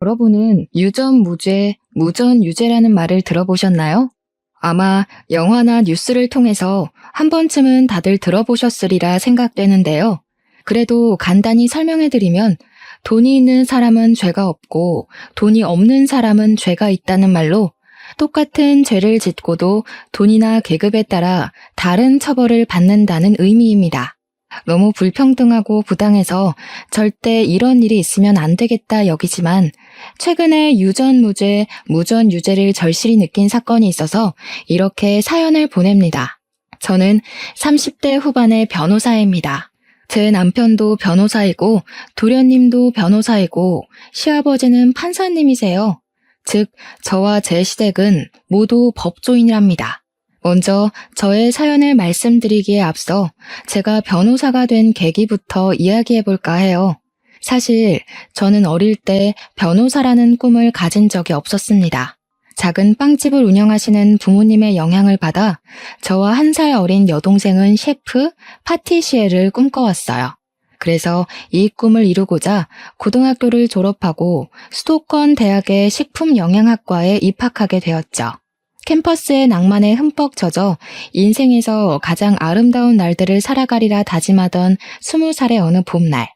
여러분은 유전무죄, 무전유죄라는 말을 들어보셨나요? 아마 영화나 뉴스를 통해서 한 번쯤은 다들 들어보셨으리라 생각되는데요. 그래도 간단히 설명해드리면 돈이 있는 사람은 죄가 없고 돈이 없는 사람은 죄가 있다는 말로 똑같은 죄를 짓고도 돈이나 계급에 따라 다른 처벌을 받는다는 의미입니다. 너무 불평등하고 부당해서 절대 이런 일이 있으면 안 되겠다 여기지만 최근에 유전무죄, 무전유죄를 절실히 느낀 사건이 있어서 이렇게 사연을 보냅니다. 저는 30대 후반의 변호사입니다. 제 남편도 변호사이고 도련님도 변호사이고 시아버지는 판사님이세요. 즉, 저와 제 시댁은 모두 법조인이랍니다. 먼저 저의 사연을 말씀드리기에 앞서 제가 변호사가 된 계기부터 이야기해볼까 해요. 사실 저는 어릴 때 변호사라는 꿈을 가진 적이 없었습니다. 작은 빵집을 운영하시는 부모님의 영향을 받아 저와 1살 어린 여동생은 셰프, 파티시에를 꿈꿔왔어요. 그래서 이 꿈을 이루고자 고등학교를 졸업하고 수도권 대학의 식품영양학과에 입학하게 되었죠. 캠퍼스의 낭만에 흠뻑 젖어 인생에서 가장 아름다운 날들을 살아가리라 다짐하던 20살의 어느 봄날,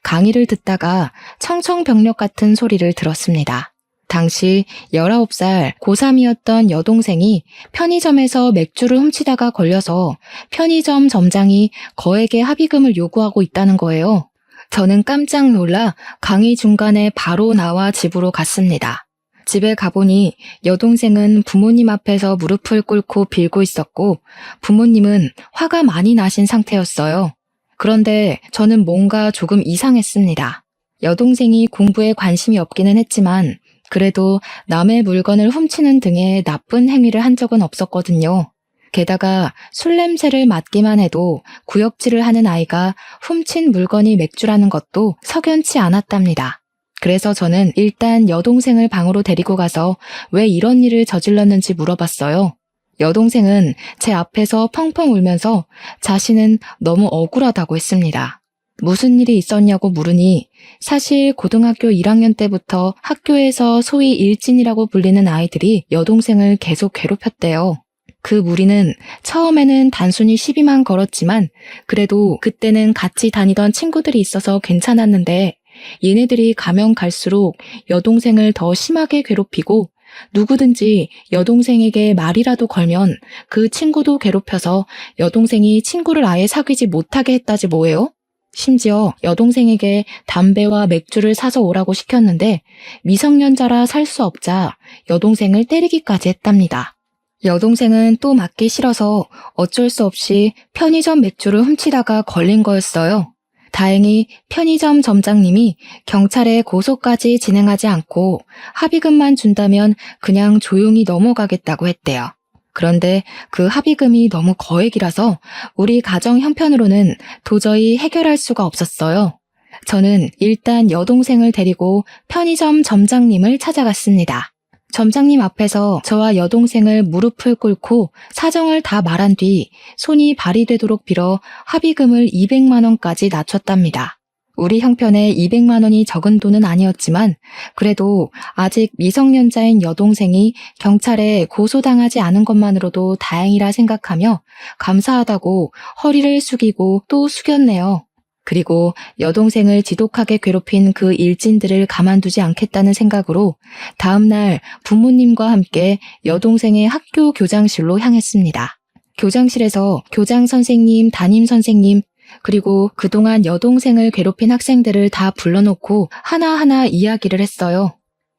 강의를 듣다가 청청병력 같은 소리를 들었습니다. 당시 19살 고3이었던 여동생이 편의점에서 맥주를 훔치다가 걸려서 편의점 점장이 거액의 합의금을 요구하고 있다는 거예요. 저는 깜짝 놀라 강의 중간에 바로 나와 집으로 갔습니다. 집에 가보니 여동생은 부모님 앞에서 무릎을 꿇고 빌고 있었고 부모님은 화가 많이 나신 상태였어요. 그런데 저는 뭔가 조금 이상했습니다. 여동생이 공부에 관심이 없기는 했지만 그래도 남의 물건을 훔치는 등의 나쁜 행위를 한 적은 없었거든요. 게다가 술 냄새를 맡기만 해도 구역질을 하는 아이가 훔친 물건이 맥주라는 것도 석연치 않았답니다. 그래서 저는 일단 여동생을 방으로 데리고 가서 왜 이런 일을 저질렀는지 물어봤어요. 여동생은 제 앞에서 펑펑 울면서 자신은 너무 억울하다고 했습니다. 무슨 일이 있었냐고 물으니 사실 고등학교 1학년 때부터 학교에서 소위 일진이라고 불리는 아이들이 여동생을 계속 괴롭혔대요. 그 무리는 처음에는 단순히 시비만 걸었지만 그래도 그때는 같이 다니던 친구들이 있어서 괜찮았는데 얘네들이 가면 갈수록 여동생을 더 심하게 괴롭히고 누구든지 여동생에게 말이라도 걸면 그 친구도 괴롭혀서 여동생이 친구를 아예 사귀지 못하게 했다지 뭐예요? 심지어 여동생에게 담배와 맥주를 사서 오라고 시켰는데 미성년자라 살 수 없자 여동생을 때리기까지 했답니다. 여동생은 또 맞기 싫어서 어쩔 수 없이 편의점 맥주를 훔치다가 걸린 거였어요. 다행히 편의점 점장님이 경찰에 고소까지 진행하지 않고 합의금만 준다면 그냥 조용히 넘어가겠다고 했대요. 그런데 그 합의금이 너무 거액이라서 우리 가정 형편으로는 도저히 해결할 수가 없었어요. 저는 일단 여동생을 데리고 편의점 점장님을 찾아갔습니다. 점장님 앞에서 저와 여동생을 무릎을 꿇고 사정을 다 말한 뒤 손이 발이 되도록 빌어 합의금을 200만 원까지 낮췄답니다. 우리 형편에 200만 원이 적은 돈은 아니었지만 그래도 아직 미성년자인 여동생이 경찰에 고소당하지 않은 것만으로도 다행이라 생각하며 감사하다고 허리를 숙이고 또 숙였네요. 그리고 여동생을 지독하게 괴롭힌 그 일진들을 가만두지 않겠다는 생각으로 다음날 부모님과 함께 여동생의 학교 교장실로 향했습니다. 교장실에서 교장 선생님, 담임 선생님, 그리고 그동안 여동생을 괴롭힌 학생들을 다 불러놓고 하나하나 이야기를 했어요.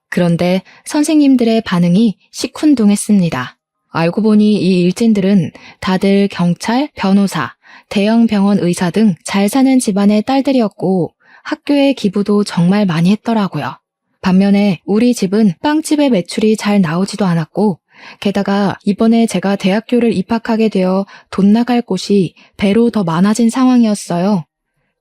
그런데 선생님들의 반응이 시큰둥했습니다. 알고 보니 이 일진들은 다들 경찰, 변호사, 대형 병원 의사 등 잘 사는 집안의 딸들이었고 학교에 기부도 정말 많이 했더라고요. 반면에 우리 집은 빵집의 매출이 잘 나오지도 않았고 게다가 이번에 제가 대학교를 입학하게 되어 돈 나갈 곳이 배로 더 많아진 상황이었어요.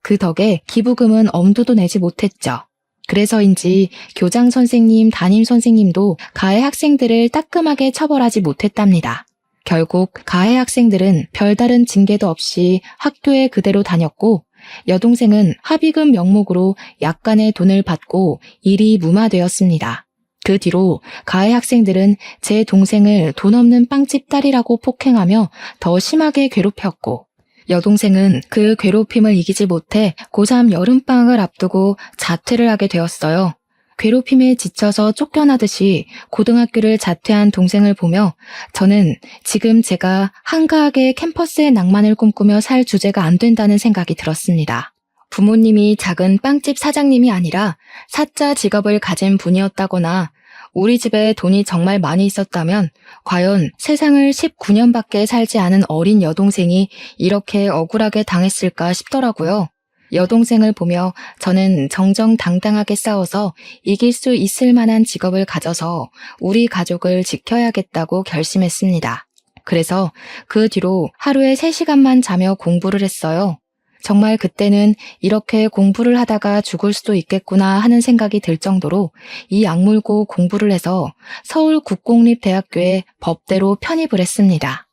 그 덕에 기부금은 엄두도 내지 못했죠. 그래서인지 교장 선생님, 담임 선생님도 가해 학생들을 따끔하게 처벌하지 못했답니다. 결국 가해 학생들은 별다른 징계도 없이 학교에 그대로 다녔고 여동생은 합의금 명목으로 약간의 돈을 받고 일이 무마되었습니다. 그 뒤로 가해 학생들은 제 동생을 돈 없는 빵집 딸이라고 폭행하며 더 심하게 괴롭혔고, 여동생은 그 괴롭힘을 이기지 못해 고3 여름방학을 앞두고 자퇴를 하게 되었어요. 괴롭힘에 지쳐서 쫓겨나듯이 고등학교를 자퇴한 동생을 보며 저는 지금 제가 한가하게 캠퍼스의 낭만을 꿈꾸며 살 주제가 안 된다는 생각이 들었습니다. 부모님이 작은 빵집 사장님이 아니라 사자 직업을 가진 분이었다거나 우리 집에 돈이 정말 많이 있었다면 과연 세상을 19년밖에 살지 않은 어린 여동생이 이렇게 억울하게 당했을까 싶더라고요. 여동생을 보며 저는 정정당당하게 싸워서 이길 수 있을 만한 직업을 가져서 우리 가족을 지켜야겠다고 결심했습니다. 그래서 그 뒤로 하루에 3시간만 자며 공부를 했어요. 정말 그때는 이렇게 공부를 하다가 죽을 수도 있겠구나 하는 생각이 들 정도로 이 악물고 공부를 해서 서울국공립대학교에 법대로 편입을 했습니다.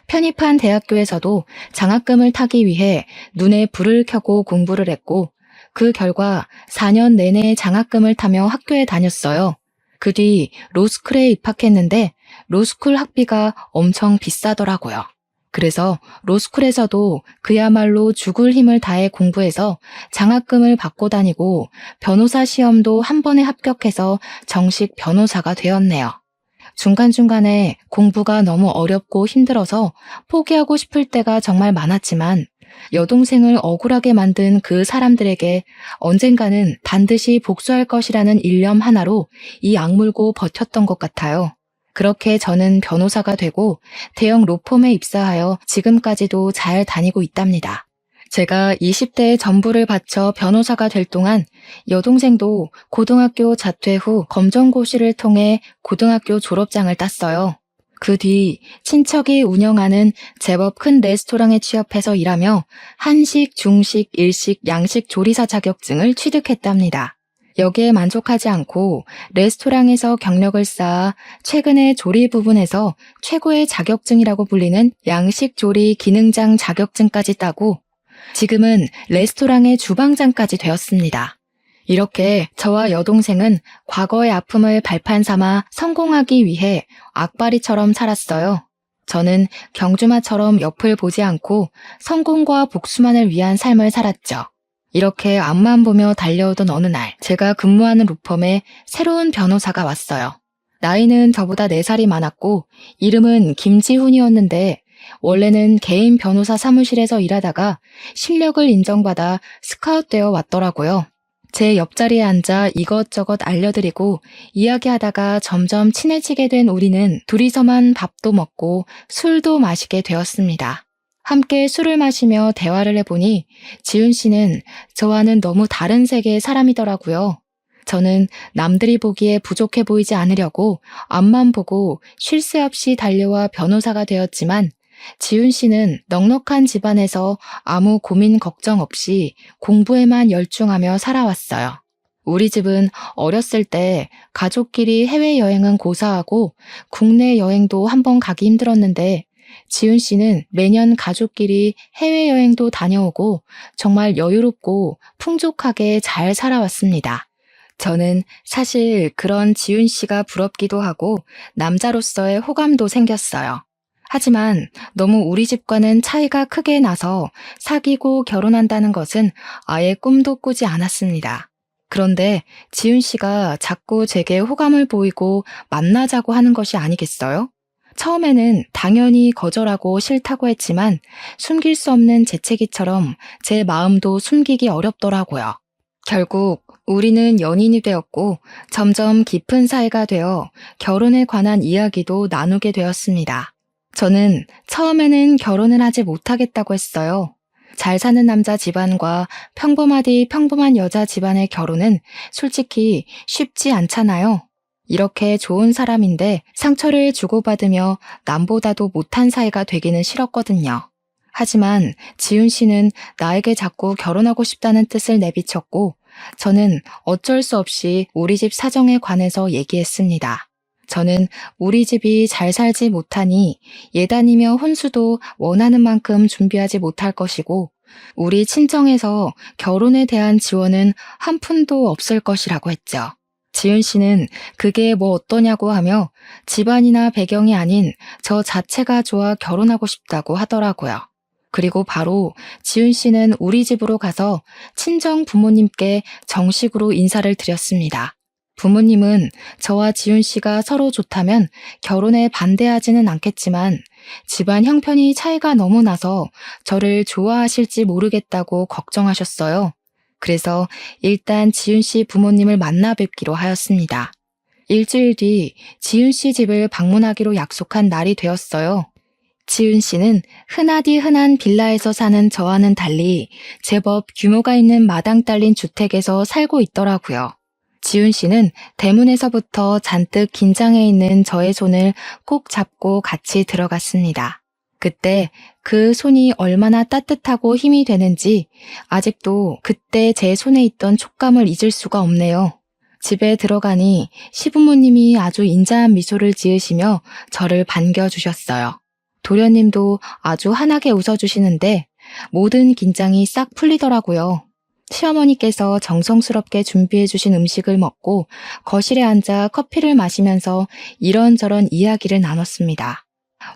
편입한 대학교에서도 장학금을 타기 위해 눈에 불을 켜고 공부를 했고 그 결과 4년 내내 장학금을 타며 학교에 다녔어요. 그 뒤 로스쿨에 입학했는데 로스쿨 학비가 엄청 비싸더라고요. 그래서 로스쿨에서도 그야말로 죽을 힘을 다해 공부해서 장학금을 받고 다니고 변호사 시험도 한 번에 합격해서 정식 변호사가 되었네요. 중간중간에 공부가 너무 어렵고 힘들어서 포기하고 싶을 때가 정말 많았지만 여동생을 억울하게 만든 그 사람들에게 언젠가는 반드시 복수할 것이라는 일념 하나로 이 악물고 버텼던 것 같아요. 그렇게 저는 변호사가 되고 대형 로펌에 입사하여 지금까지도 잘 다니고 있답니다. 제가 20대의 전부를 바쳐 변호사가 될 동안 여동생도 고등학교 자퇴 후 검정고시를 통해 고등학교 졸업장을 땄어요. 그 뒤 친척이 운영하는 제법 큰 레스토랑에 취업해서 일하며 한식, 중식, 일식, 양식 조리사 자격증을 취득했답니다. 여기에 만족하지 않고 레스토랑에서 경력을 쌓아 최근에 조리 부분에서 최고의 자격증이라고 불리는 양식 조리 기능장 자격증까지 따고 지금은 레스토랑의 주방장까지 되었습니다. 이렇게 저와 여동생은 과거의 아픔을 발판 삼아 성공하기 위해 악바리처럼 살았어요. 저는 경주마처럼 옆을 보지 않고 성공과 복수만을 위한 삶을 살았죠. 이렇게 앞만 보며 달려오던 어느 날 제가 근무하는 로펌에 새로운 변호사가 왔어요. 나이는 저보다 4살이 많았고 이름은 김지훈이었는데 원래는 개인 변호사 사무실에서 일하다가 실력을 인정받아 스카웃되어 왔더라고요. 제 옆자리에 앉아 이것저것 알려드리고 이야기하다가 점점 친해지게 된 우리는 둘이서만 밥도 먹고 술도 마시게 되었습니다. 함께 술을 마시며 대화를 해보니 지훈 씨는 저와는 너무 다른 세계의 사람이더라고요. 저는 남들이 보기에 부족해 보이지 않으려고 앞만 보고 쉴 새 없이 달려와 변호사가 되었지만 지훈 씨는 넉넉한 집안에서 아무 고민 걱정 없이 공부에만 열중하며 살아왔어요. 우리 집은 어렸을 때 가족끼리 해외여행은 고사하고 국내 여행도 한번 가기 힘들었는데 지훈 씨는 매년 가족끼리 해외여행도 다녀오고 정말 여유롭고 풍족하게 잘 살아왔습니다. 저는 사실 그런 지훈 씨가 부럽기도 하고 남자로서의 호감도 생겼어요. 하지만 너무 우리 집과는 차이가 크게 나서 사귀고 결혼한다는 것은 아예 꿈도 꾸지 않았습니다. 그런데 지훈 씨가 자꾸 제게 호감을 보이고 만나자고 하는 것이 아니겠어요? 처음에는 당연히 거절하고 싫다고 했지만 숨길 수 없는 재채기처럼 제 마음도 숨기기 어렵더라고요. 결국 우리는 연인이 되었고 점점 깊은 사이가 되어 결혼에 관한 이야기도 나누게 되었습니다. 저는 처음에는 결혼을 하지 못하겠다고 했어요. 잘 사는 남자 집안과 평범하디 평범한 여자 집안의 결혼은 솔직히 쉽지 않잖아요. 이렇게 좋은 사람인데 상처를 주고받으며 남보다도 못한 사이가 되기는 싫었거든요. 하지만 지훈 씨는 나에게 자꾸 결혼하고 싶다는 뜻을 내비쳤고 저는 어쩔 수 없이 우리 집 사정에 관해서 얘기했습니다. 저는 우리 집이 잘 살지 못하니 예단이며 혼수도 원하는 만큼 준비하지 못할 것이고 우리 친정에서 결혼에 대한 지원은 한 푼도 없을 것이라고 했죠. 지은 씨는 그게 뭐 어떠냐고 하며 집안이나 배경이 아닌 저 자체가 좋아 결혼하고 싶다고 하더라고요. 그리고 바로 지은 씨는 우리 집으로 가서 친정 부모님께 정식으로 인사를 드렸습니다. 부모님은 저와 지은 씨가 서로 좋다면 결혼에 반대하지는 않겠지만 집안 형편이 차이가 너무 나서 저를 좋아하실지 모르겠다고 걱정하셨어요. 그래서 일단 지은 씨 부모님을 만나 뵙기로 하였습니다. 일주일 뒤 지은 씨 집을 방문하기로 약속한 날이 되었어요. 지은 씨는 흔하디 흔한 빌라에서 사는 저와는 달리 제법 규모가 있는 마당 딸린 주택에서 살고 있더라고요. 지은 씨는 대문에서부터 잔뜩 긴장해 있는 저의 손을 꼭 잡고 같이 들어갔습니다. 그때 그 손이 얼마나 따뜻하고 힘이 되는지 아직도 그때 제 손에 있던 촉감을 잊을 수가 없네요. 집에 들어가니 시부모님이 아주 인자한 미소를 지으시며 저를 반겨주셨어요. 도련님도 아주 환하게 웃어주시는데 모든 긴장이 싹 풀리더라고요. 시어머니께서 정성스럽게 준비해주신 음식을 먹고 거실에 앉아 커피를 마시면서 이런저런 이야기를 나눴습니다.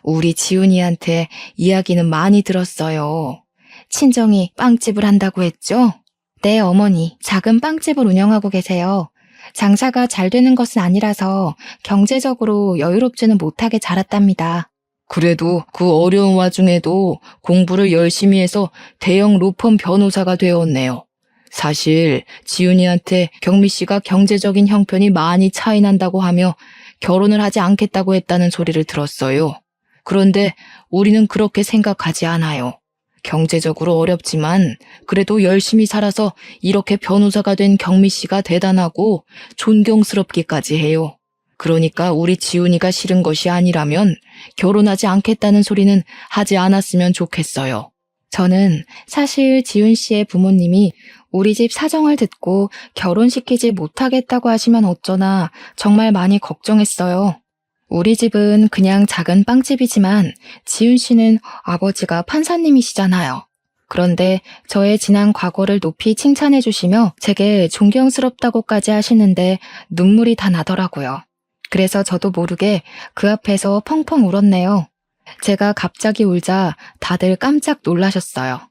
우리 지훈이한테 이야기는 많이 들었어요. 친정이 빵집을 한다고 했죠? 네, 어머니. 작은 빵집을 운영하고 계세요. 장사가 잘 되는 것은 아니라서 경제적으로 여유롭지는 못하게 자랐답니다. 그래도 그 어려운 와중에도 공부를 열심히 해서 대형 로펌 변호사가 되었네요. 사실 지훈이한테 경미 씨가 경제적인 형편이 많이 차이 난다고 하며 결혼을 하지 않겠다고 했다는 소리를 들었어요. 그런데 우리는 그렇게 생각하지 않아요. 경제적으로 어렵지만 그래도 열심히 살아서 이렇게 변호사가 된 경미 씨가 대단하고 존경스럽기까지 해요. 그러니까 우리 지훈이가 싫은 것이 아니라면 결혼하지 않겠다는 소리는 하지 않았으면 좋겠어요. 저는 사실 지훈 씨의 부모님이 우리 집 사정을 듣고 결혼시키지 못하겠다고 하시면 어쩌나 정말 많이 걱정했어요. 우리 집은 그냥 작은 빵집이지만 지훈 씨는 아버지가 판사님이시잖아요. 그런데 저의 지난 과거를 높이 칭찬해 주시며 제게 존경스럽다고까지 하시는데 눈물이 다 나더라고요. 그래서 저도 모르게 그 앞에서 펑펑 울었네요. 제가 갑자기 울자 다들 깜짝 놀라셨어요.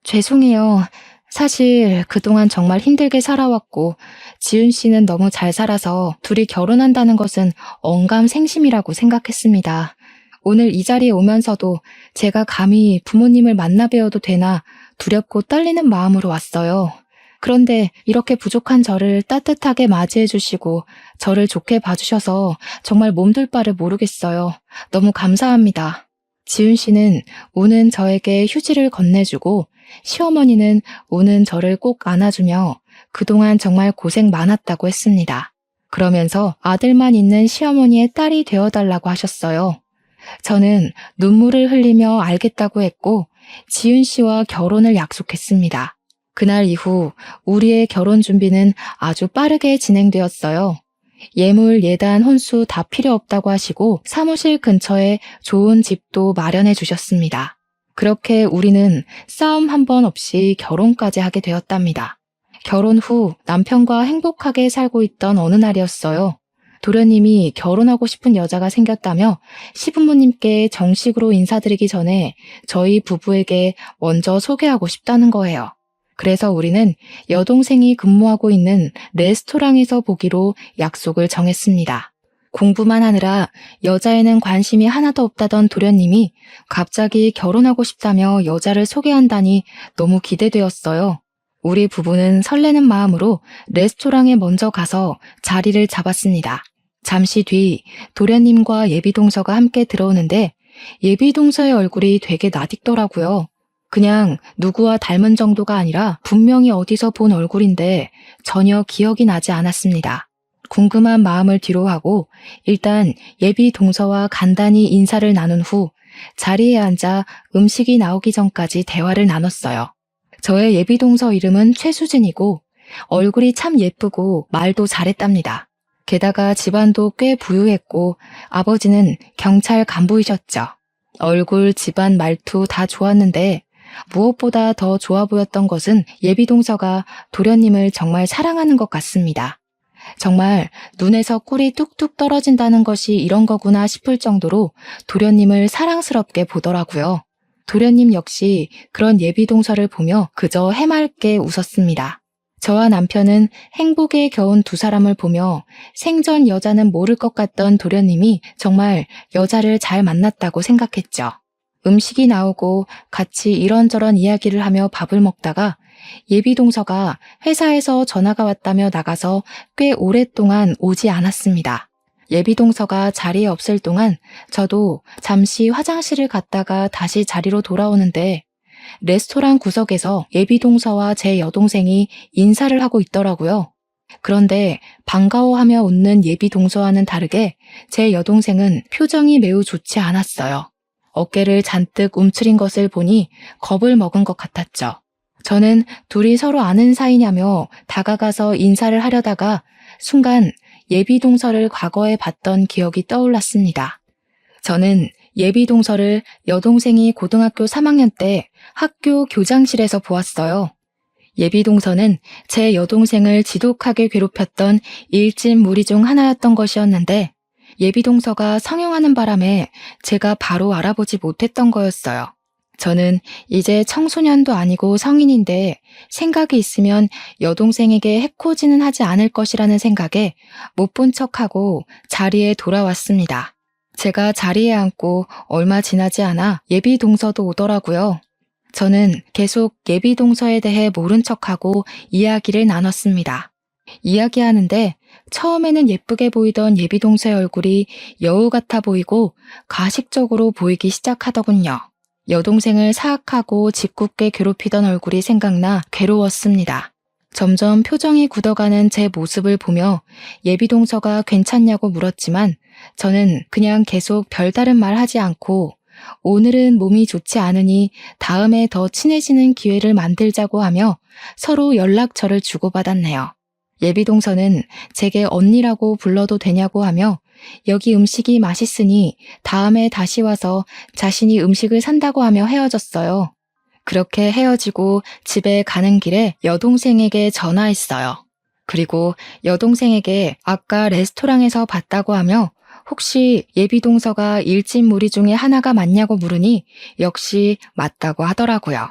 죄송해요. 사실 그동안 정말 힘들게 살아왔고 지은 씨는 너무 잘 살아서 둘이 결혼한다는 것은 언감생심이라고 생각했습니다. 오늘 이 자리에 오면서도 제가 감히 부모님을 만나 뵈어도 되나 두렵고 떨리는 마음으로 왔어요. 그런데 이렇게 부족한 저를 따뜻하게 맞이해 주시고 저를 좋게 봐주셔서 정말 몸둘 바를 모르겠어요. 너무 감사합니다. 지은 씨는 우는 저에게 휴지를 건네주고 시어머니는 우는 저를 꼭 안아주며 그동안 정말 고생 많았다고 했습니다. 그러면서 아들만 있는 시어머니의 딸이 되어달라고 하셨어요. 저는 눈물을 흘리며 알겠다고 했고 지은 씨와 결혼을 약속했습니다. 그날 이후 우리의 결혼 준비는 아주 빠르게 진행되었어요. 예물, 예단, 혼수 다 필요 없다고 하시고 사무실 근처에 좋은 집도 마련해 주셨습니다. 그렇게 우리는 싸움 한 번 없이 결혼까지 하게 되었답니다. 결혼 후 남편과 행복하게 살고 있던 어느 날이었어요. 도련님이 결혼하고 싶은 여자가 생겼다며 시부모님께 정식으로 인사드리기 전에 저희 부부에게 먼저 소개하고 싶다는 거예요. 그래서 우리는 여동생이 근무하고 있는 레스토랑에서 보기로 약속을 정했습니다. 공부만 하느라 여자에는 관심이 하나도 없다던 도련님이 갑자기 결혼하고 싶다며 여자를 소개한다니 너무 기대되었어요. 우리 부부는 설레는 마음으로 레스토랑에 먼저 가서 자리를 잡았습니다. 잠시 뒤 도련님과 예비동서가 함께 들어오는데 예비동서의 얼굴이 되게 낯익더라고요. 그냥 누구와 닮은 정도가 아니라 분명히 어디서 본 얼굴인데 전혀 기억이 나지 않았습니다. 궁금한 마음을 뒤로 하고 일단 예비 동서와 간단히 인사를 나눈 후 자리에 앉아 음식이 나오기 전까지 대화를 나눴어요. 저의 예비 동서 이름은 최수진이고 얼굴이 참 예쁘고 말도 잘했답니다. 게다가 집안도 꽤 부유했고 아버지는 경찰 간부이셨죠. 얼굴, 집안, 말투 다 좋았는데 무엇보다 더 좋아 보였던 것은 예비동서가 도련님을 정말 사랑하는 것 같습니다. 정말 눈에서 꿀이 뚝뚝 떨어진다는 것이 이런 거구나 싶을 정도로 도련님을 사랑스럽게 보더라고요. 도련님 역시 그런 예비동서를 보며 그저 해맑게 웃었습니다. 저와 남편은 행복에 겨운 두 사람을 보며 생전 여자는 모를 것 같던 도련님이 정말 여자를 잘 만났다고 생각했죠. 음식이 나오고 같이 이런저런 이야기를 하며 밥을 먹다가 예비동서가 회사에서 전화가 왔다며 나가서 꽤 오랫동안 오지 않았습니다. 예비동서가 자리에 없을 동안 저도 잠시 화장실을 갔다가 다시 자리로 돌아오는데 레스토랑 구석에서 예비동서와 제 여동생이 인사를 하고 있더라고요. 그런데 반가워하며 웃는 예비동서와는 다르게 제 여동생은 표정이 매우 좋지 않았어요. 어깨를 잔뜩 움츠린 것을 보니 겁을 먹은 것 같았죠. 저는 둘이 서로 아는 사이냐며 다가가서 인사를 하려다가 순간 예비동서를 과거에 봤던 기억이 떠올랐습니다. 저는 예비동서를 여동생이 고등학교 3학년 때 학교 교장실에서 보았어요. 예비동서는 제 여동생을 지독하게 괴롭혔던 일진 무리 중 하나였던 것이었는데 예비동서가 성형하는 바람에 제가 바로 알아보지 못했던 거였어요. 저는 이제 청소년도 아니고 성인인데 생각이 있으면 여동생에게 해코지는 하지 않을 것이라는 생각에 못 본 척하고 자리에 돌아왔습니다. 제가 자리에 앉고 얼마 지나지 않아 예비동서도 오더라고요. 저는 계속 예비동서에 대해 모른 척하고 이야기를 나눴습니다. 이야기하는데 처음에는 예쁘게 보이던 예비동서의 얼굴이 여우 같아 보이고 가식적으로 보이기 시작하더군요. 여동생을 사악하고 짓궂게 괴롭히던 얼굴이 생각나 괴로웠습니다. 점점 표정이 굳어가는 제 모습을 보며 예비동서가 괜찮냐고 물었지만 저는 그냥 계속 별다른 말 하지 않고 오늘은 몸이 좋지 않으니 다음에 더 친해지는 기회를 만들자고 하며 서로 연락처를 주고받았네요. 예비동서는 제게 언니라고 불러도 되냐고 하며 여기 음식이 맛있으니 다음에 다시 와서 자신이 음식을 산다고 하며 헤어졌어요. 그렇게 헤어지고 집에 가는 길에 여동생에게 전화했어요. 그리고 여동생에게 아까 레스토랑에서 봤다고 하며 혹시 예비동서가 일진 무리 중에 하나가 맞냐고 물으니 역시 맞다고 하더라고요.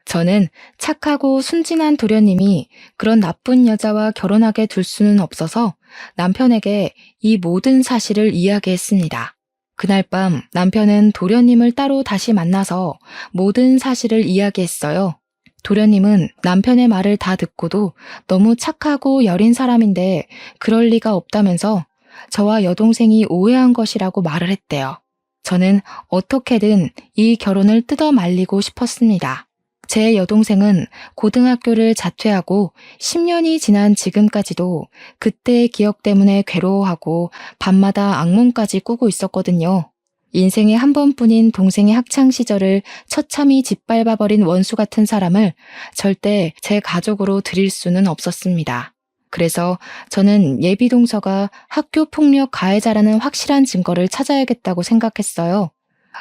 저는 착하고 순진한 도련님이 그런 나쁜 여자와 결혼하게 둘 수는 없어서 남편에게 이 모든 사실을 이야기했습니다. 그날 밤 남편은 도련님을 따로 다시 만나서 모든 사실을 이야기했어요. 도련님은 남편의 말을 다 듣고도 너무 착하고 여린 사람인데 그럴 리가 없다면서 저와 여동생이 오해한 것이라고 말을 했대요. 저는 어떻게든 이 결혼을 뜯어 말리고 싶었습니다. 제 여동생은 고등학교를 자퇴하고 10년이 지난 지금까지도 그때의 기억 때문에 괴로워하고 밤마다 악몽까지 꾸고 있었거든요. 인생에 한 번뿐인 동생의 학창시절을 처참히 짓밟아버린 원수 같은 사람을 절대 제 가족으로 들일 수는 없었습니다. 그래서 저는 예비동서가 학교폭력 가해자라는 확실한 증거를 찾아야겠다고 생각했어요.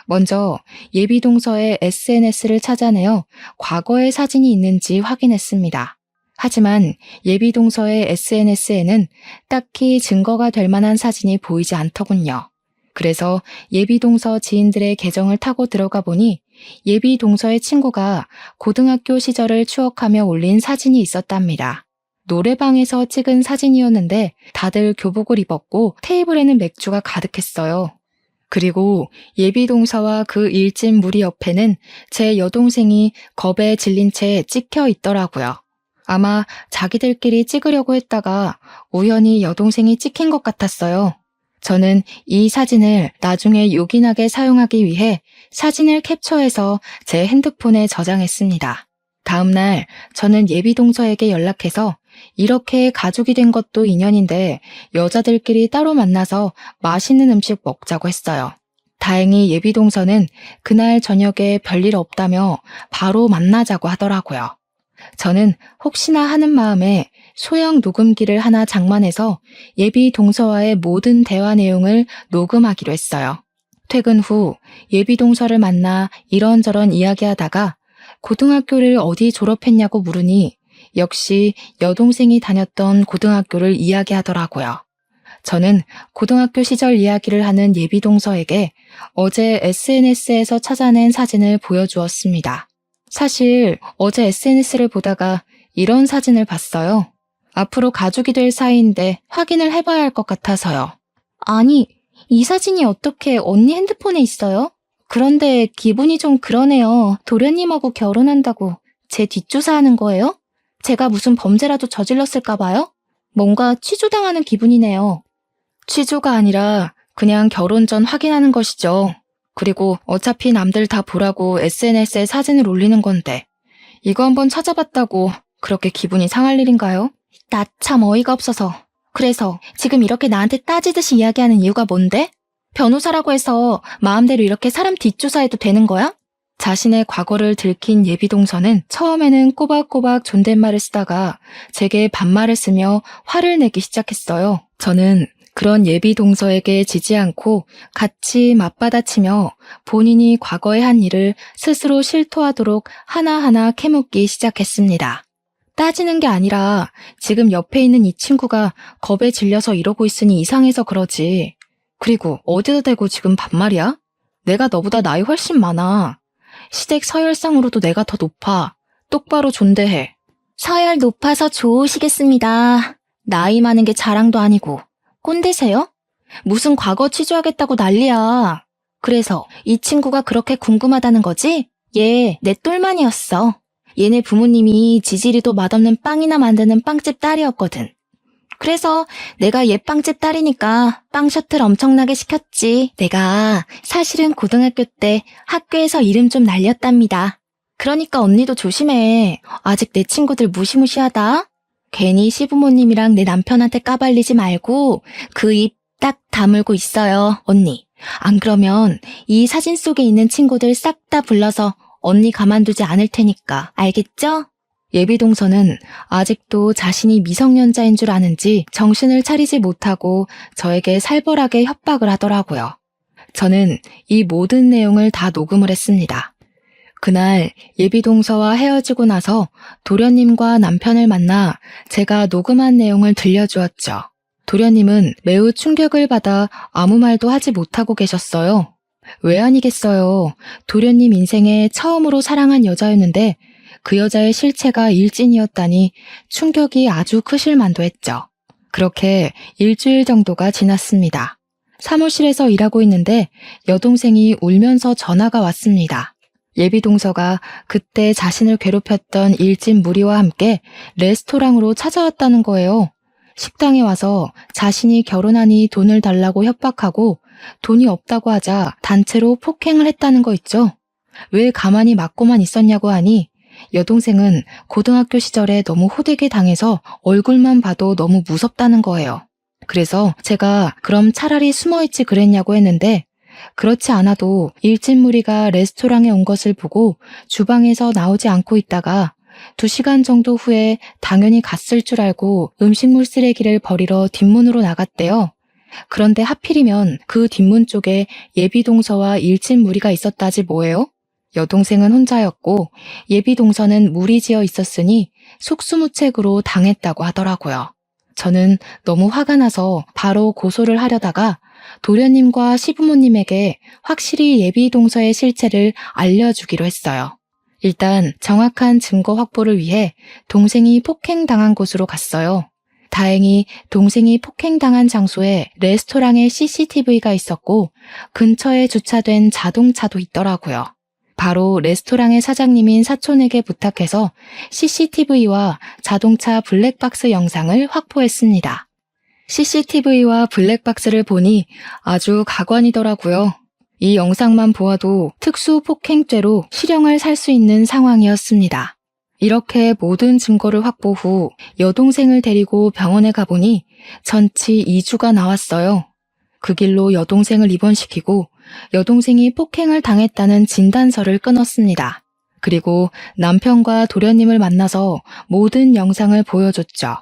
먼저 예비동서의 SNS를 찾아내어 과거의 사진이 있는지 확인했습니다. 하지만 예비동서의 SNS에는 딱히 증거가 될 만한 사진이 보이지 않더군요. 그래서 예비동서 지인들의 계정을 타고 들어가 보니 예비동서의 친구가 고등학교 시절을 추억하며 올린 사진이 있었답니다. 노래방에서 찍은 사진이었는데 다들 교복을 입었고 테이블에는 맥주가 가득했어요. 그리고 예비동서와 그 일진 무리 옆에는 제 여동생이 겁에 질린 채 찍혀 있더라고요. 아마 자기들끼리 찍으려고 했다가 우연히 여동생이 찍힌 것 같았어요. 저는 이 사진을 나중에 요긴하게 사용하기 위해 사진을 캡처해서 제 핸드폰에 저장했습니다. 다음날 저는 예비동서에게 연락해서 이렇게 가족이 된 것도 인연인데 여자들끼리 따로 만나서 맛있는 음식 먹자고 했어요. 다행히 예비동서는 그날 저녁에 별일 없다며 바로 만나자고 하더라고요. 저는 혹시나 하는 마음에 소형 녹음기를 하나 장만해서 예비동서와의 모든 대화 내용을 녹음하기로 했어요. 퇴근 후 예비동서를 만나 이런저런 이야기하다가 고등학교를 어디 졸업했냐고 물으니 역시 여동생이 다녔던 고등학교를 이야기하더라고요. 저는 고등학교 시절 이야기를 하는 예비동서에게 어제 SNS에서 찾아낸 사진을 보여주었습니다. 사실 어제 SNS를 보다가 이런 사진을 봤어요. 앞으로 가족이 될 사이인데 확인을 해봐야 할 것 같아서요. 아니, 이 사진이 어떻게 언니 핸드폰에 있어요? 그런데 기분이 좀 그러네요. 도련님하고 결혼한다고 제 뒷조사하는 거예요? 제가 무슨 범죄라도 저질렀을까 봐요? 뭔가 취조당하는 기분이네요. 취조가 아니라 그냥 결혼 전 확인하는 것이죠. 그리고 어차피 남들 다 보라고 SNS에 사진을 올리는 건데 이거 한번 찾아봤다고 그렇게 기분이 상할 일인가요? 나 참 어이가 없어서. 그래서 지금 이렇게 나한테 따지듯이 이야기하는 이유가 뭔데? 변호사라고 해서 마음대로 이렇게 사람 뒷조사해도 되는 거야? 자신의 과거를 들킨 예비동서는 처음에는 꼬박꼬박 존댓말을 쓰다가 제게 반말을 쓰며 화를 내기 시작했어요. 저는 그런 예비동서에게 지지 않고 같이 맞받아치며 본인이 과거에 한 일을 스스로 실토하도록 하나하나 캐묻기 시작했습니다. 따지는 게 아니라 지금 옆에 있는 이 친구가 겁에 질려서 이러고 있으니 이상해서 그러지. 그리고 어디다 대고 지금 반말이야? 내가 너보다 나이 훨씬 많아. 시댁 서열상으로도 내가 더 높아. 똑바로 존대해. 서열 높아서 좋으시겠습니다. 나이 많은 게 자랑도 아니고. 꼰대세요? 무슨 과거 취조하겠다고 난리야. 그래서 이 친구가 그렇게 궁금하다는 거지? 얘 내 똘만이었어. 얘네 부모님이 지지리도 맛없는 빵이나 만드는 빵집 딸이었거든. 그래서 내가 얘 빵집 딸이니까 빵 셔틀 엄청나게 시켰지. 내가 사실은 고등학교 때 학교에서 이름 좀 날렸답니다. 그러니까 언니도 조심해. 아직 내 친구들 무시무시하다. 괜히 시부모님이랑 내 남편한테 까발리지 말고 그 입 딱 다물고 있어요, 언니. 안 그러면 이 사진 속에 있는 친구들 싹 다 불러서 언니 가만두지 않을 테니까. 알겠죠? 예비동서는 아직도 자신이 미성년자인 줄 아는지 정신을 차리지 못하고 저에게 살벌하게 협박을 하더라고요. 저는 이 모든 내용을 다 녹음을 했습니다. 그날 예비동서와 헤어지고 나서 도련님과 남편을 만나 제가 녹음한 내용을 들려주었죠. 도련님은 매우 충격을 받아 아무 말도 하지 못하고 계셨어요. 왜 아니겠어요. 도련님 인생에 처음으로 사랑한 여자였는데 그 여자의 실체가 일진이었다니 충격이 아주 크실 만도 했죠. 그렇게 일주일 정도가 지났습니다. 사무실에서 일하고 있는데 여동생이 울면서 전화가 왔습니다. 예비동서가 그때 자신을 괴롭혔던 일진 무리와 함께 레스토랑으로 찾아왔다는 거예요. 식당에 와서 자신이 결혼하니 돈을 달라고 협박하고 돈이 없다고 하자 단체로 폭행을 했다는 거 있죠. 왜 가만히 맞고만 있었냐고 하니 여동생은 고등학교 시절에 너무 호되게 당해서 얼굴만 봐도 너무 무섭다는 거예요. 그래서 제가 그럼 차라리 숨어있지 그랬냐고 했는데 그렇지 않아도 일진 무리가 레스토랑에 온 것을 보고 주방에서 나오지 않고 있다가 2시간 정도 후에 당연히 갔을 줄 알고 음식물 쓰레기를 버리러 뒷문으로 나갔대요. 그런데 하필이면 그 뒷문 쪽에 예비동서와 일진 무리가 있었다지 뭐예요? 여동생은 혼자였고 예비동서는 무리지어 있었으니 속수무책으로 당했다고 하더라고요. 저는 너무 화가 나서 바로 고소를 하려다가 도련님과 시부모님에게 확실히 예비동서의 실체를 알려주기로 했어요. 일단 정확한 증거 확보를 위해 동생이 폭행당한 곳으로 갔어요. 다행히 동생이 폭행당한 장소에 레스토랑에 CCTV가 있었고 근처에 주차된 자동차도 있더라고요. 바로 레스토랑의 사장님인 사촌에게 부탁해서 CCTV와 자동차 블랙박스 영상을 확보했습니다. CCTV와 블랙박스를 보니 아주 가관이더라고요. 이 영상만 보아도 특수폭행죄로 실형을 살 수 있는 상황이었습니다. 이렇게 모든 증거를 확보 후 여동생을 데리고 병원에 가보니 전치 2주가 나왔어요. 그 길로 여동생을 입원시키고 여동생이 폭행을 당했다는 진단서를 끊었습니다. 그리고 남편과 도련님을 만나서 모든 영상을 보여줬죠.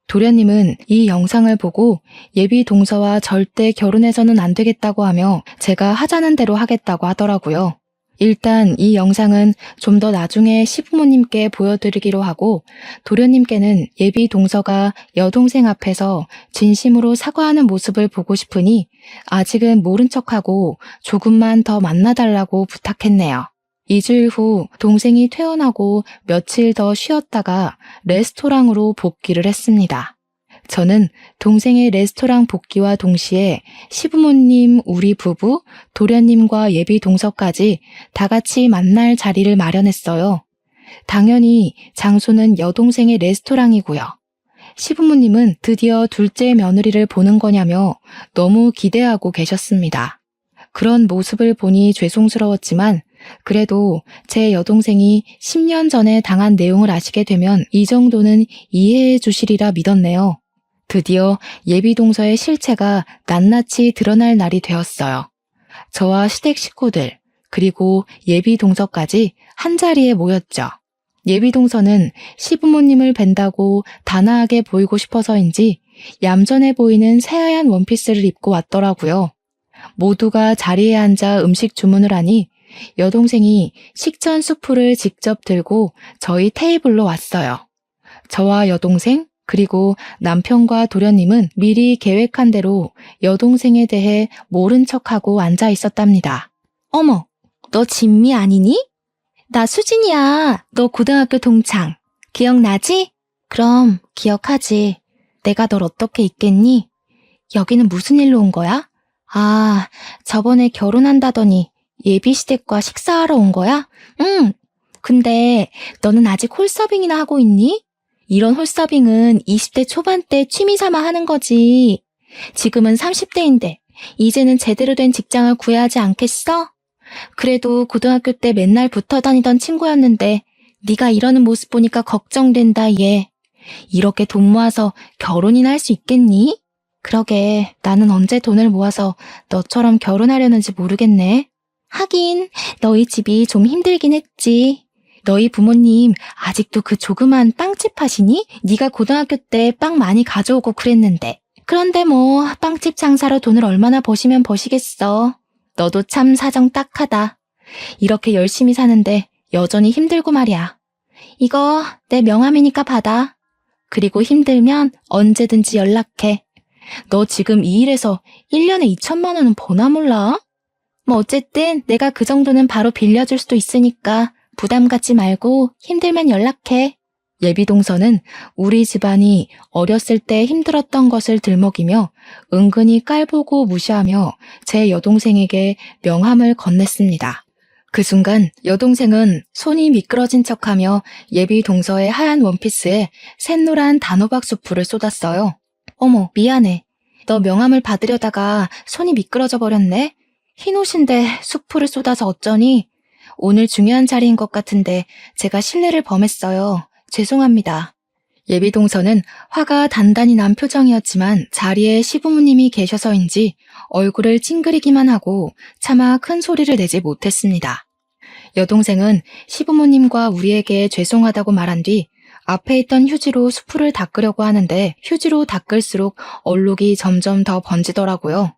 도련님은 이 영상을 보고 예비 동서와 절대 결혼해서는 안 되겠다고 하며 제가 하자는 대로 하겠다고 하더라고요. 일단 이 영상은 좀 더 나중에 시부모님께 보여드리기로 하고 도련님께는 예비 동서가 여동생 앞에서 진심으로 사과하는 모습을 보고 싶으니 아직은 모른 척하고 조금만 더 만나달라고 부탁했네요. 2주일 후 동생이 퇴원하고 며칠 더 쉬었다가 레스토랑으로 복귀를 했습니다. 저는 동생의 레스토랑 복귀와 동시에 시부모님, 우리 부부, 도련님과 예비 동서까지 다 같이 만날 자리를 마련했어요. 당연히 장소는 여동생의 레스토랑이고요. 시부모님은 드디어 둘째 며느리를 보는 거냐며 너무 기대하고 계셨습니다. 그런 모습을 보니 죄송스러웠지만 그래도 제 여동생이 10년 전에 당한 내용을 아시게 되면 이 정도는 이해해 주시리라 믿었네요. 드디어 예비 동서의 실체가 낱낱이 드러날 날이 되었어요. 저와 시댁 식구들, 그리고 예비 동서까지 한자리에 모였죠. 예비 동서는 시부모님을 뵌다고 단아하게 보이고 싶어서인지 얌전해 보이는 새하얀 원피스를 입고 왔더라고요. 모두가 자리에 앉아 음식 주문을 하니 여동생이 식전 수프를 직접 들고 저희 테이블로 왔어요. 저와 여동생, 그리고 남편과 도련님은 미리 계획한 대로 여동생에 대해 모른 척하고 앉아 있었답니다. 어머, 너 진미 아니니? 나 수진이야. 너 고등학교 동창. 기억나지? 그럼 기억하지. 내가 널 어떻게 잊겠니? 여기는 무슨 일로 온 거야? 아, 저번에 결혼한다더니 예비시댁과 식사하러 온 거야? 응. 근데 너는 아직 홀서빙이나 하고 있니? 이런 홀서빙은 20대 초반 때 취미 삼아 하는 거지. 지금은 30대인데 이제는 제대로 된 직장을 구해야 하지 않겠어? 그래도 고등학교 때 맨날 붙어 다니던 친구였는데 네가 이러는 모습 보니까 걱정된다 얘. 이렇게 돈 모아서 결혼이나 할 수 있겠니? 그러게 나는 언제 돈을 모아서 너처럼 결혼하려는지 모르겠네. 하긴 너희 집이 좀 힘들긴 했지. 너희 부모님 아직도 그 조그만 빵집 하시니? 네가 고등학교 때 빵 많이 가져오고 그랬는데. 그런데 뭐 빵집 장사로 돈을 얼마나 버시면 버시겠어. 너도 참 사정 딱하다. 이렇게 열심히 사는데 여전히 힘들고 말이야. 이거 내 명함이니까 받아. 그리고 힘들면 언제든지 연락해. 너 지금 이 일에서 1년에 2천만 원은 버나 몰라? 뭐 어쨌든 내가 그 정도는 바로 빌려줄 수도 있으니까 부담 갖지 말고 힘들면 연락해. 예비 동서는 우리 집안이 어렸을 때 힘들었던 것을 들먹이며 은근히 깔보고 무시하며 제 여동생에게 명함을 건넸습니다. 그 순간 여동생은 손이 미끄러진 척하며 예비 동서의 하얀 원피스에 샛노란 단호박 수프를 쏟았어요. 어머, 미안해. 너 명함을 받으려다가 손이 미끄러져 버렸네. 흰 옷인데 수프를 쏟아서 어쩌니? 오늘 중요한 자리인 것 같은데 제가 실례를 범했어요. 죄송합니다. 예비 동서는 화가 단단히 난 표정이었지만 자리에 시부모님이 계셔서인지 얼굴을 찡그리기만 하고 차마 큰 소리를 내지 못했습니다. 여동생은 시부모님과 우리에게 죄송하다고 말한 뒤 앞에 있던 휴지로 수프를 닦으려고 하는데 휴지로 닦을수록 얼룩이 점점 더 번지더라고요.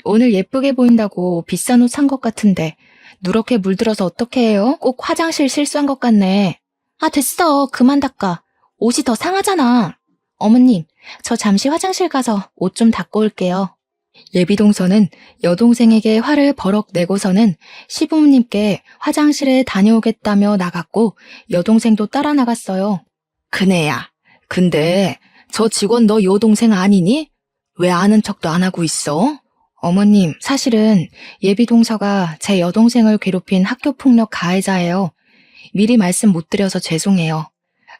오늘 예쁘게 보인다고 비싼 옷 산 것 같은데 누렇게 물들어서 어떻게 해요? 꼭 화장실 실수한 것 같네. 아, 됐어. 그만 닦아. 옷이 더 상하잖아. 어머님, 저 잠시 화장실 가서 옷 좀 닦고 올게요. 예비 동서는 여동생에게 화를 버럭 내고서는 시부모님께 화장실에 다녀오겠다며 나갔고 여동생도 따라 나갔어요. 그네야, 근데 저 직원 너 여동생 아니니? 왜 아는 척도 안 하고 있어? 어머님, 사실은 예비 동서가 제 여동생을 괴롭힌 학교폭력 가해자예요. 미리 말씀 못 드려서 죄송해요.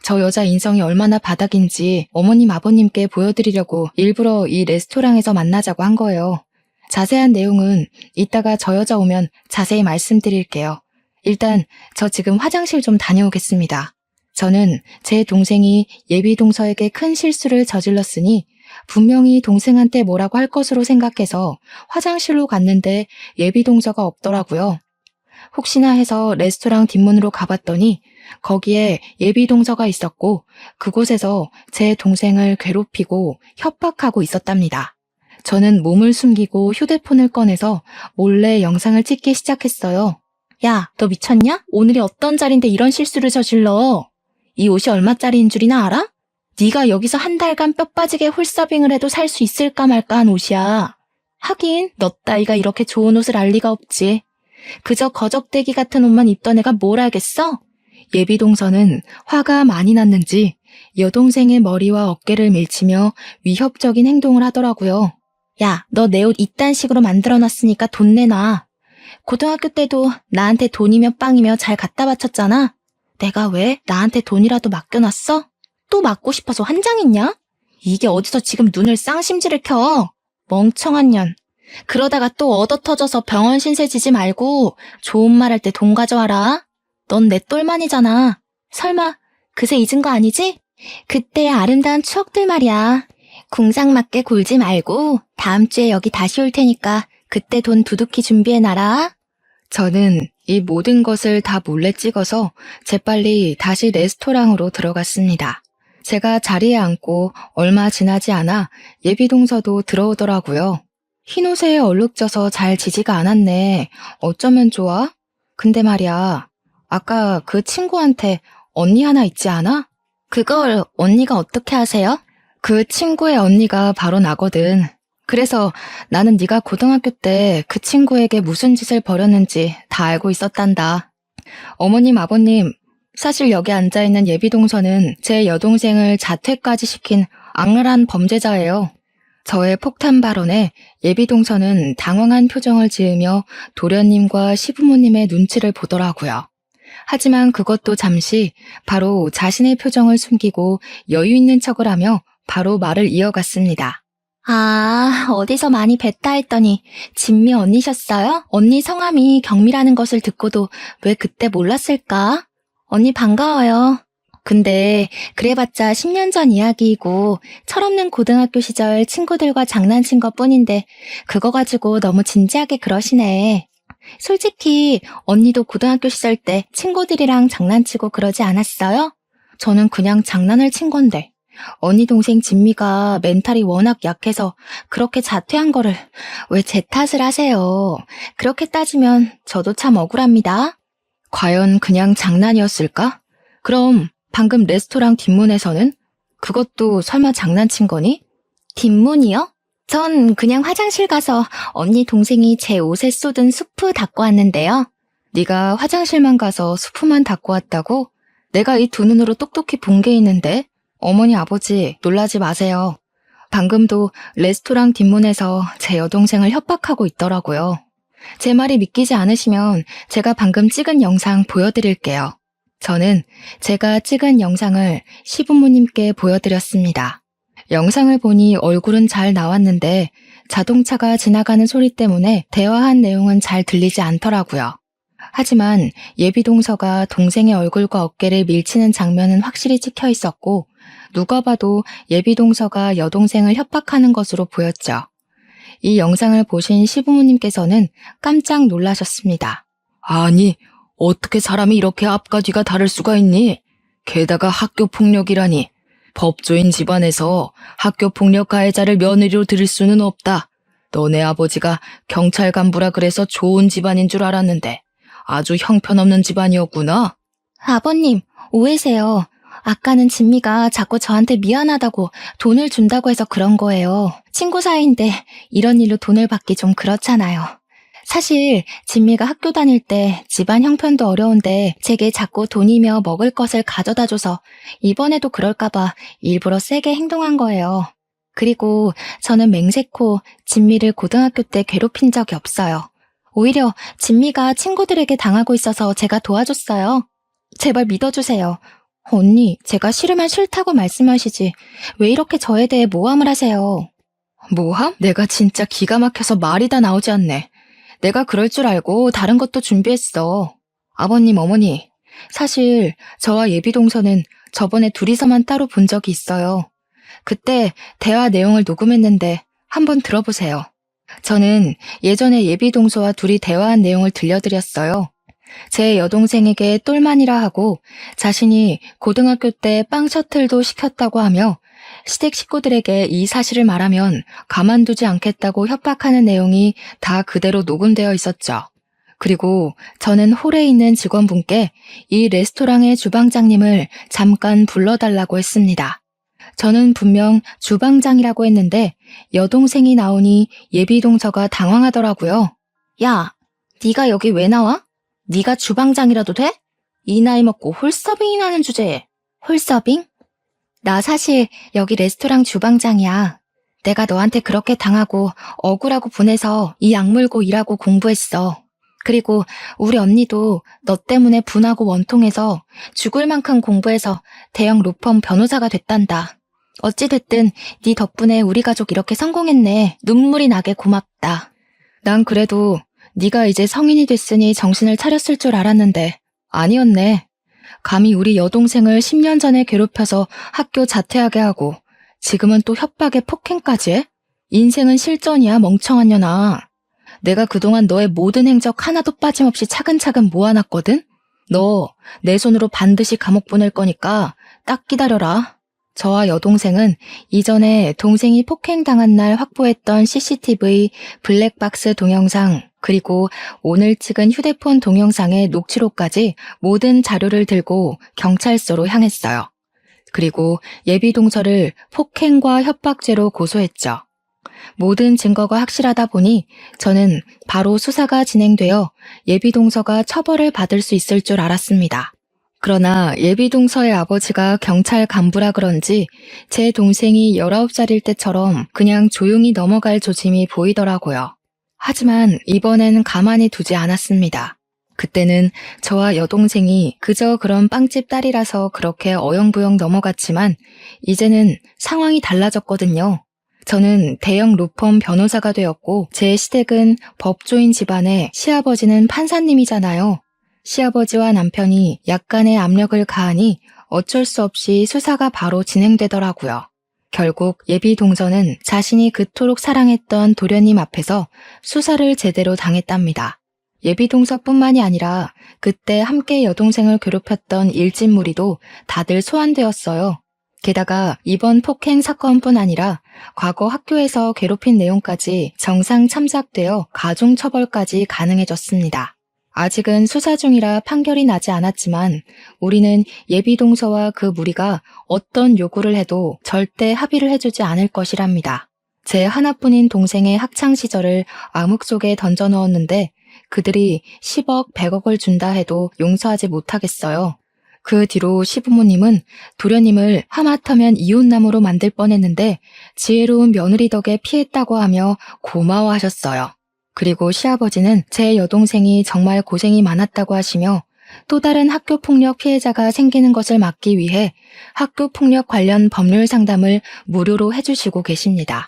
저 여자 인성이 얼마나 바닥인지 어머님 아버님께 보여드리려고 일부러 이 레스토랑에서 만나자고 한 거예요. 자세한 내용은 이따가 저 여자 오면 자세히 말씀드릴게요. 일단 저 지금 화장실 좀 다녀오겠습니다. 저는 제 동생이 예비 동서에게 큰 실수를 저질렀으니 분명히 동생한테 뭐라고 할 것으로 생각해서 화장실로 갔는데 예비 동서가 없더라고요. 혹시나 해서 레스토랑 뒷문으로 가봤더니 거기에 예비 동서가 있었고 그곳에서 제 동생을 괴롭히고 협박하고 있었답니다. 저는 몸을 숨기고 휴대폰을 꺼내서 몰래 영상을 찍기 시작했어요. 야, 너 미쳤냐? 오늘이 어떤 날인데 이런 실수를 저질러? 이 옷이 얼마짜리인 줄이나 알아? 네가 여기서 한 달간 뼈 빠지게 홀서빙을 해도 살 수 있을까 말까 한 옷이야. 하긴 너 따위가 이렇게 좋은 옷을 알 리가 없지. 그저 거적대기 같은 옷만 입던 애가 뭘 알겠어? 예비동서는 화가 많이 났는지 여동생의 머리와 어깨를 밀치며 위협적인 행동을 하더라고요. 야, 너 내 옷 이딴 식으로 만들어놨으니까 돈 내놔. 고등학교 때도 나한테 돈이며 빵이며 잘 갖다 바쳤잖아. 내가 왜 나한테 돈이라도 맡겨놨어? 또 맞고 싶어서 환장했냐? 이게 어디서 지금 눈을 쌍심지를 켜? 멍청한 년. 그러다가 또 얻어 터져서 병원 신세 지지 말고 좋은 말 할 때 돈 가져와라. 넌 내 똘만이잖아. 설마 그새 잊은 거 아니지? 그때의 아름다운 추억들 말이야. 궁상맞게 굴지 말고 다음 주에 여기 다시 올 테니까 그때 돈 두둑히 준비해놔라. 저는 이 모든 것을 다 몰래 찍어서 재빨리 다시 레스토랑으로 들어갔습니다. 제가 자리에 앉고 얼마 지나지 않아 예비동서도 들어오더라고요. 흰옷에 얼룩져서 잘 지지가 않았네. 어쩌면 좋아? 근데 말이야, 아까 그 친구한테 언니 하나 있지 않아? 그걸 언니가 어떻게 아세요? 그 친구의 언니가 바로 나거든. 그래서 나는 네가 고등학교 때 그 친구에게 무슨 짓을 벌였는지 다 알고 있었단다. 어머님, 아버님, 사실 여기 앉아있는 예비동서는 제 여동생을 자퇴까지 시킨 악랄한 범죄자예요. 저의 폭탄 발언에 예비동서는 당황한 표정을 지으며 도련님과 시부모님의 눈치를 보더라고요. 하지만 그것도 잠시 바로 자신의 표정을 숨기고 여유 있는 척을 하며 바로 말을 이어갔습니다. 아, 어디서 많이 뵀다 했더니 진미 언니셨어요? 언니 성함이 경미라는 것을 듣고도 왜 그때 몰랐을까? 언니 반가워요. 근데 그래봤자 10년 전 이야기이고 철없는 고등학교 시절 친구들과 장난친 것뿐인데 그거 가지고 너무 진지하게 그러시네. 솔직히 언니도 고등학교 시절 때 친구들이랑 장난치고 그러지 않았어요? 저는 그냥 장난을 친 건데 언니 동생 진미가 멘탈이 워낙 약해서 그렇게 자퇴한 거를 왜 제 탓을 하세요? 그렇게 따지면 저도 참 억울합니다. 과연 그냥 장난이었을까? 그럼 방금 레스토랑 뒷문에서는 그것도 설마 장난친 거니? 뒷문이요? 전 그냥 화장실 가서 언니 동생이 제 옷에 쏟은 수프 닦고 왔는데요. 네가 화장실만 가서 수프만 닦고 왔다고? 내가 이 두 눈으로 똑똑히 본 게 있는데? 어머니, 아버지, 놀라지 마세요. 방금도 레스토랑 뒷문에서 제 여동생을 협박하고 있더라고요. 제 말이 믿기지 않으시면 제가 방금 찍은 영상 보여드릴게요. 저는 제가 찍은 영상을 시부모님께 보여드렸습니다. 영상을 보니 얼굴은 잘 나왔는데 자동차가 지나가는 소리 때문에 대화한 내용은 잘 들리지 않더라고요. 하지만 예비동서가 동생의 얼굴과 어깨를 밀치는 장면은 확실히 찍혀 있었고 누가 봐도 예비동서가 여동생을 협박하는 것으로 보였죠. 이 영상을 보신 시부모님께서는 깜짝 놀라셨습니다. 아니, 어떻게 사람이 이렇게 앞과 뒤가 다를 수가 있니? 게다가 학교폭력이라니. 법조인 집안에서 학교폭력 가해자를 며느리로 들일 수는 없다. 너네 아버지가 경찰 간부라 그래서 좋은 집안인 줄 알았는데 아주 형편없는 집안이었구나. 아버님, 오해세요. 아까는 진미가 자꾸 저한테 미안하다고 돈을 준다고 해서 그런 거예요. 친구 사이인데 이런 일로 돈을 받기 좀 그렇잖아요. 사실 진미가 학교 다닐 때 집안 형편도 어려운데 제게 자꾸 돈이며 먹을 것을 가져다줘서 이번에도 그럴까봐 일부러 세게 행동한 거예요. 그리고 저는 맹세코 진미를 고등학교 때 괴롭힌 적이 없어요. 오히려 진미가 친구들에게 당하고 있어서 제가 도와줬어요. 제발 믿어주세요. 언니, 제가 싫으면 싫다고 말씀하시지. 왜 이렇게 저에 대해 모함을 하세요? 모함? 내가 진짜 기가 막혀서 말이 다 나오지 않네. 내가 그럴 줄 알고 다른 것도 준비했어. 아버님, 어머니, 사실 저와 예비동서는 저번에 둘이서만 따로 본 적이 있어요. 그때 대화 내용을 녹음했는데 한번 들어보세요. 저는 예전에 예비동서와 둘이 대화한 내용을 들려드렸어요. 제 여동생에게 똘만이라 하고 자신이 고등학교 때 빵 셔틀도 시켰다고 하며 시댁 식구들에게 이 사실을 말하면 가만두지 않겠다고 협박하는 내용이 다 그대로 녹음되어 있었죠. 그리고 저는 홀에 있는 직원분께 이 레스토랑의 주방장님을 잠깐 불러달라고 했습니다. 저는 분명 주방장이라고 했는데 여동생이 나오니 예비동서가 당황하더라고요. 야, 네가 여기 왜 나와? 네가 주방장이라도 돼? 이 나이 먹고 홀서빙이나 하는 주제에. 홀서빙? 나 사실 여기 레스토랑 주방장이야. 내가 너한테 그렇게 당하고 억울하고 분해서 이 악물고 일하고 공부했어. 그리고 우리 언니도 너 때문에 분하고 원통해서 죽을 만큼 공부해서 대형 로펌 변호사가 됐단다. 어찌됐든 네 덕분에 우리 가족 이렇게 성공했네. 눈물이 나게 고맙다. 난 그래도 네가 이제 성인이 됐으니 정신을 차렸을 줄 알았는데 아니었네. 감히 우리 여동생을 10년 전에 괴롭혀서 학교 자퇴하게 하고 지금은 또 협박에 폭행까지 해? 인생은 실전이야, 멍청한 년아. 내가 그동안 너의 모든 행적 하나도 빠짐없이 차근차근 모아놨거든? 너 내 손으로 반드시 감옥 보낼 거니까 딱 기다려라. 저와 여동생은 이전에 동생이 폭행당한 날 확보했던 CCTV, 블랙박스 동영상, 그리고 오늘 찍은 휴대폰 동영상의 녹취록까지 모든 자료를 들고 경찰서로 향했어요. 그리고 예비동서를 폭행과 협박죄로 고소했죠. 모든 증거가 확실하다 보니 저는 바로 수사가 진행되어 예비동서가 처벌을 받을 수 있을 줄 알았습니다. 그러나 예비동서의 아버지가 경찰 간부라 그런지 제 동생이 19살일 때처럼 그냥 조용히 넘어갈 조짐이 보이더라고요. 하지만 이번엔 가만히 두지 않았습니다. 그때는 저와 여동생이 그저 그런 빵집 딸이라서 그렇게 어영부영 넘어갔지만 이제는 상황이 달라졌거든요. 저는 대형 로펌 변호사가 되었고 제 시댁은 법조인 집안에 시아버지는 판사님이잖아요. 시아버지와 남편이 약간의 압력을 가하니 어쩔 수 없이 수사가 바로 진행되더라고요. 결국 예비동서는 자신이 그토록 사랑했던 도련님 앞에서 수사를 제대로 당했답니다. 예비동서뿐만이 아니라 그때 함께 여동생을 괴롭혔던 일진무리도 다들 소환되었어요. 게다가 이번 폭행 사건뿐 아니라 과거 학교에서 괴롭힌 내용까지 정상 참작되어 가중처벌까지 가능해졌습니다. 아직은 수사 중이라 판결이 나지 않았지만 우리는 예비동서와 그 무리가 어떤 요구를 해도 절대 합의를 해주지 않을 것이랍니다. 제 하나뿐인 동생의 학창시절을 암흑 속에 던져넣었는데 그들이 10억, 100억을 준다 해도 용서하지 못하겠어요. 그 뒤로 시부모님은 도련님을 하마터면 이혼남으로 만들 뻔했는데 지혜로운 며느리 덕에 피했다고 하며 고마워하셨어요. 그리고 시아버지는 제 여동생이 정말 고생이 많았다고 하시며 또 다른 학교폭력 피해자가 생기는 것을 막기 위해 학교폭력 관련 법률 상담을 무료로 해주시고 계십니다.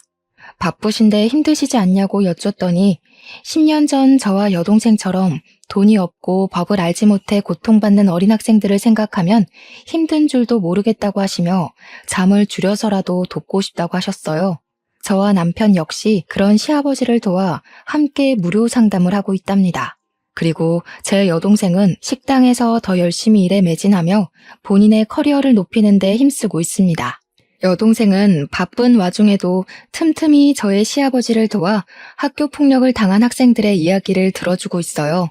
바쁘신데 힘드시지 않냐고 여쭸더니 10년 전 저와 여동생처럼 돈이 없고 법을 알지 못해 고통받는 어린 학생들을 생각하면 힘든 줄도 모르겠다고 하시며 잠을 줄여서라도 돕고 싶다고 하셨어요. 저와 남편 역시 그런 시아버지를 도와 함께 무료 상담을 하고 있답니다. 그리고 제 여동생은 식당에서 더 열심히 일에 매진하며 본인의 커리어를 높이는 데 힘쓰고 있습니다. 여동생은 바쁜 와중에도 틈틈이 저의 시아버지를 도와 학교 폭력을 당한 학생들의 이야기를 들어주고 있어요.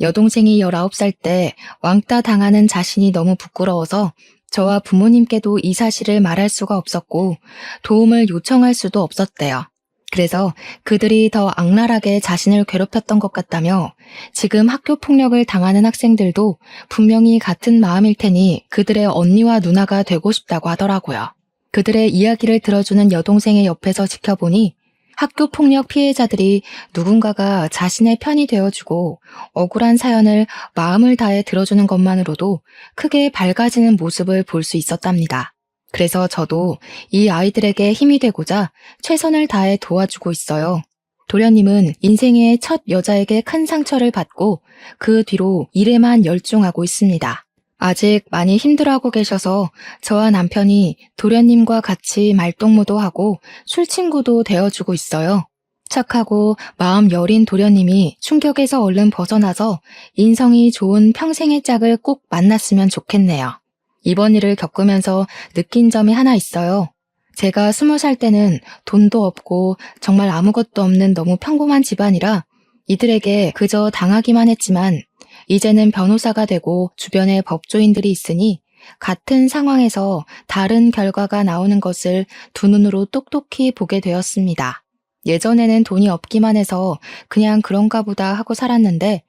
여동생이 19살 때 왕따 당하는 자신이 너무 부끄러워서 저와 부모님께도 이 사실을 말할 수가 없었고 도움을 요청할 수도 없었대요. 그래서 그들이 더 악랄하게 자신을 괴롭혔던 것 같다며 지금 학교 폭력을 당하는 학생들도 분명히 같은 마음일 테니 그들의 언니와 누나가 되고 싶다고 하더라고요. 그들의 이야기를 들어주는 여동생의 옆에서 지켜보니 학교 폭력 피해자들이 누군가가 자신의 편이 되어주고 억울한 사연을 마음을 다해 들어주는 것만으로도 크게 밝아지는 모습을 볼 수 있었답니다. 그래서 저도 이 아이들에게 힘이 되고자 최선을 다해 도와주고 있어요. 도련님은 인생의 첫 여자에게 큰 상처를 받고 그 뒤로 일에만 열중하고 있습니다. 아직 많이 힘들어하고 계셔서 저와 남편이 도련님과 같이 말동무도 하고 술친구도 되어주고 있어요. 착하고 마음 여린 도련님이 충격에서 얼른 벗어나서 인성이 좋은 평생의 짝을 꼭 만났으면 좋겠네요. 이번 일을 겪으면서 느낀 점이 하나 있어요. 제가 20살 때는 돈도 없고 정말 아무것도 없는 너무 평범한 집안이라 이들에게 그저 당하기만 했지만 이제는 변호사가 되고 주변에 법조인들이 있으니 같은 상황에서 다른 결과가 나오는 것을 두 눈으로 똑똑히 보게 되었습니다. 예전에는 돈이 없기만 해서 그냥 그런가 보다 하고 살았는데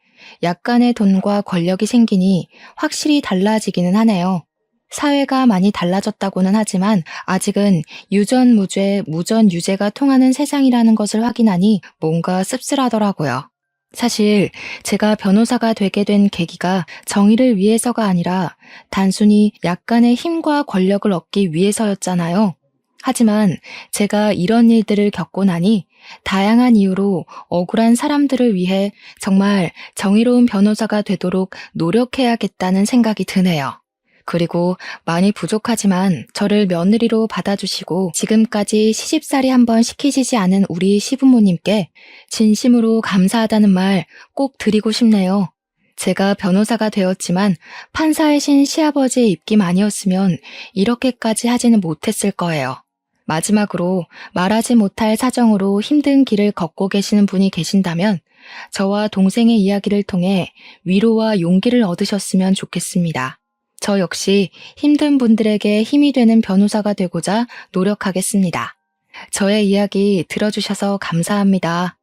약간의 돈과 권력이 생기니 확실히 달라지기는 하네요. 사회가 많이 달라졌다고는 하지만 아직은 유전무죄, 무전유죄가 통하는 세상이라는 것을 확인하니 뭔가 씁쓸하더라고요. 사실 제가 변호사가 되게 된 계기가 정의를 위해서가 아니라 단순히 약간의 힘과 권력을 얻기 위해서였잖아요. 하지만 제가 이런 일들을 겪고 나니 다양한 이유로 억울한 사람들을 위해 정말 정의로운 변호사가 되도록 노력해야겠다는 생각이 드네요. 그리고 많이 부족하지만 저를 며느리로 받아주시고 지금까지 시집살이 한번 시키시지 않은 우리 시부모님께 진심으로 감사하다는 말 꼭 드리고 싶네요. 제가 변호사가 되었지만 판사이신 시아버지의 입김 아니었으면 이렇게까지 하지는 못했을 거예요. 마지막으로 말하지 못할 사정으로 힘든 길을 걷고 계시는 분이 계신다면 저와 동생의 이야기를 통해 위로와 용기를 얻으셨으면 좋겠습니다. 저 역시 힘든 분들에게 힘이 되는 변호사가 되고자 노력하겠습니다. 저의 이야기 들어주셔서 감사합니다.